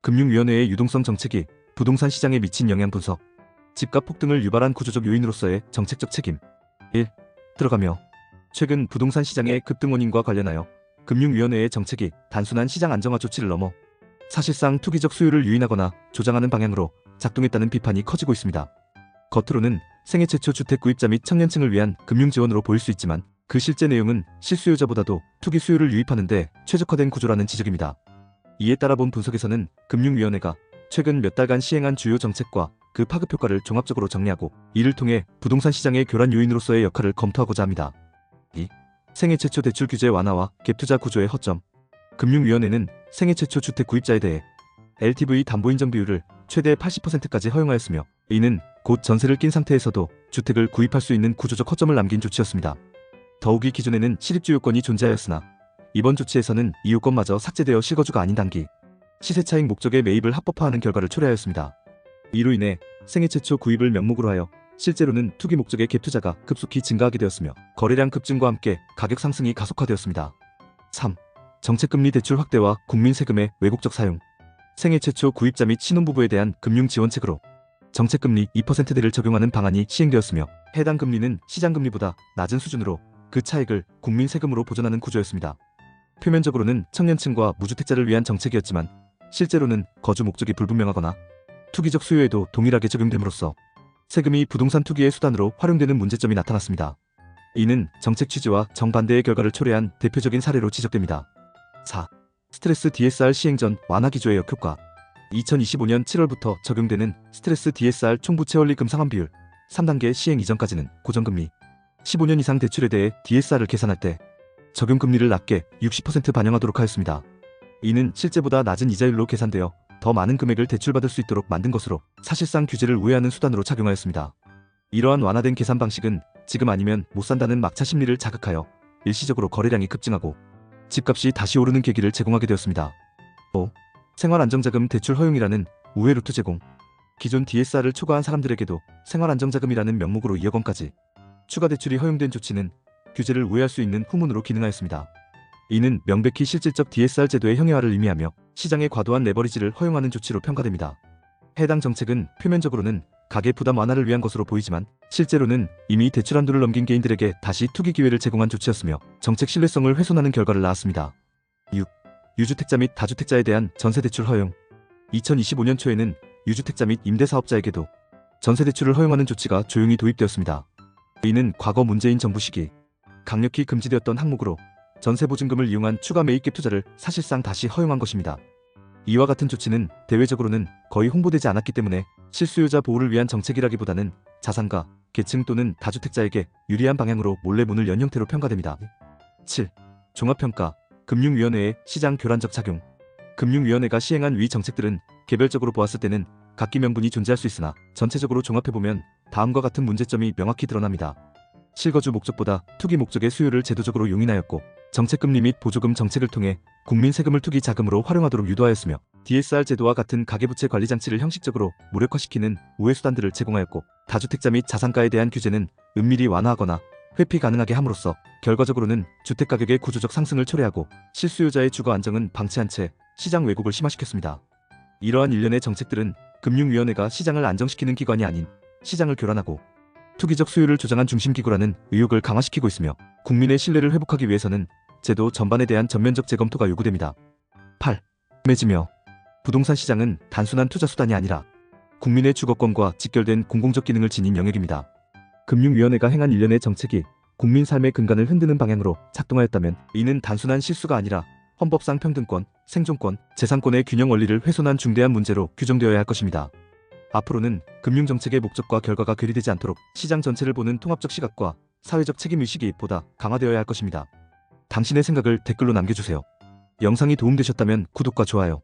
금융위원회의 유동성 정책이 부동산 시장에 미친 영향 분석. 집값 폭등을 유발한 구조적 요인으로서의 정책적 책임. 1. 들어가며 최근 부동산 시장의 급등 원인과 관련하여 금융위원회의 정책이 단순한 시장 안정화 조치를 넘어 사실상 투기적 수요를 유인하거나 조장하는 방향으로 작동했다는 비판이 커지고 있습니다. 겉으로는 생애 최초 주택 구입자 및 청년층을 위한 금융 지원으로 보일 수 있지만 그 실제 내용은 실수요자보다도 투기 수요를 유입하는 데 최적화된 구조라는 지적입니다. 이에 따라 본 분석에서는 금융위원회가 최근 몇 달간 시행한 주요 정책과 그 파급 효과를 종합적으로 정리하고 이를 통해 부동산 시장의 교란 요인으로서의 역할을 검토하고자 합니다. 2. 생애 최초 대출 규제 완화와 갭투자 구조의 허점. 금융위원회는 생애 최초 주택 구입자에 대해 LTV 담보 인정 비율을 최대 80%까지 허용하였으며 이는 곧 전세를 낀 상태에서도 주택을 구입할 수 있는 구조적 허점을 남긴 조치였습니다. 더욱이 기존에는 실입주 요건이 존재하였으나 이번 조치에서는 이 요건마저 삭제되어 실거주가 아닌 단기 시세 차익 목적의 매입을 합법화하는 결과를 초래하였습니다. 이로 인해 생애 최초 구입을 명목으로 하여 실제로는 투기 목적의 갭투자가 급속히 증가하게 되었으며 거래량 급증과 함께 가격 상승이 가속화되었습니다. 3. 정책금리 대출 확대와 국민 세금의 왜곡적 사용. 생애 최초 구입자 및 신혼부부에 대한 금융 지원책으로 정책금리 2%대를 적용하는 방안이 시행되었으며 해당 금리는 시장금리보다 낮은 수준으로 그 차익을 국민 세금으로 보전하는 구조였습니다. 표면적으로는 청년층과 무주택자를 위한 정책이었지만 실제로는 거주 목적이 불분명하거나 투기적 수요에도 동일하게 적용됨으로써 세금이 부동산 투기의 수단으로 활용되는 문제점이 나타났습니다. 이는 정책 취지와 정반대의 결과를 초래한 대표적인 사례로 지적됩니다. 4. 스트레스 DSR 시행 전 완화 기조의 역효과. 2025년 7월부터 적용되는 스트레스 DSR 총부채 원리금 상환 비율 3단계 시행 이전까지는 고정금리 15년 이상 대출에 대해 DSR을 계산할 때 적용금리를 낮게 60% 반영하도록 하였습니다. 이는 실제보다 낮은 이자율로 계산되어 더 많은 금액을 대출받을 수 있도록 만든 것으로 사실상 규제를 우회하는 수단으로 작용하였습니다. 이러한 완화된 계산 방식은 지금 아니면 못 산다는 막차 심리를 자극하여 일시적으로 거래량이 급증하고 집값이 다시 오르는 계기를 제공하게 되었습니다. 5. 생활안정자금 대출 허용이라는 우회 루트 제공. 기존 DSR을 초과한 사람들에게도 생활안정자금이라는 명목으로 2억 원까지 추가 대출이 허용된 조치는 규제를 우회할 수 있는 후문으로 기능하였습니다. 이는 명백히 실질적 DSR 제도의 형해화를 의미하며 시장의 과도한 레버리지를 허용하는 조치로 평가됩니다. 해당 정책은 표면적으로는 가계 부담 완화를 위한 것으로 보이지만 실제로는 이미 대출 한도를 넘긴 개인들에게 다시 투기 기회를 제공한 조치였으며 정책 신뢰성을 훼손하는 결과를 낳았습니다. 6. 유주택자 및 다주택자에 대한 전세대출 허용. 2025년 초에는 유주택자 및 임대사업자에게도 전세대출을 허용하는 조치가 조용히 도입되었습니다. 이는 과거 문재인 정부 시기 강력히 금지되었던 항목으로 전세보증금을 이용한 추가 매입 갭투자를 사실상 다시 허용한 것입니다. 이와 같은 조치는 대외적으로는 거의 홍보되지 않았기 때문에 실수요자 보호를 위한 정책이라기보다는 자산가, 계층 또는 다주택자에게 유리한 방향으로 몰래 문을 연 형태로 평가됩니다. 7. 종합평가, 금융위원회의 시장 교란적 작용. 금융위원회가 시행한 위 정책들은 개별적으로 보았을 때는 각기 명분이 존재할 수 있으나 전체적으로 종합해보면 다음과 같은 문제점이 명확히 드러납니다. 실거주 목적보다 투기 목적의 수요를 제도적으로 용인하였고 정책금리 및 보조금 정책을 통해 국민 세금을 투기 자금으로 활용하도록 유도하였으며 DSR 제도와 같은 가계부채 관리 장치를 형식적으로 무력화시키는 우회 수단들을 제공하였고 다주택자 및 자산가에 대한 규제는 은밀히 완화하거나 회피 가능하게 함으로써 결과적으로는 주택가격의 구조적 상승을 초래하고 실수요자의 주거 안정은 방치한 채 시장 왜곡을 심화시켰습니다. 이러한 일련의 정책들은 금융위원회가 시장을 안정시키는 기관이 아닌 시장을 교란하고 투기적 수요를 조장한 중심기구라는 의혹을 강화시키고 있으며 국민의 신뢰를 회복하기 위해서는 제도 전반에 대한 전면적 재검토가 요구됩니다. 8. 매지며 부동산 시장은 단순한 투자 수단이 아니라 국민의 주거권과 직결된 공공적 기능을 지닌 영역입니다. 금융위원회가 행한 일련의 정책이 국민 삶의 근간을 흔드는 방향으로 작동하였다면 이는 단순한 실수가 아니라 헌법상 평등권, 생존권, 재산권의 균형 원리를 훼손한 중대한 문제로 규정되어야 할 것입니다. 앞으로는 금융정책의 목적과 결과가 괴리되지 않도록 시장 전체를 보는 통합적 시각과 사회적 책임의식이 보다 강화되어야 할 것입니다. 당신의 생각을 댓글로 남겨주세요. 영상이 도움되셨다면 구독과 좋아요,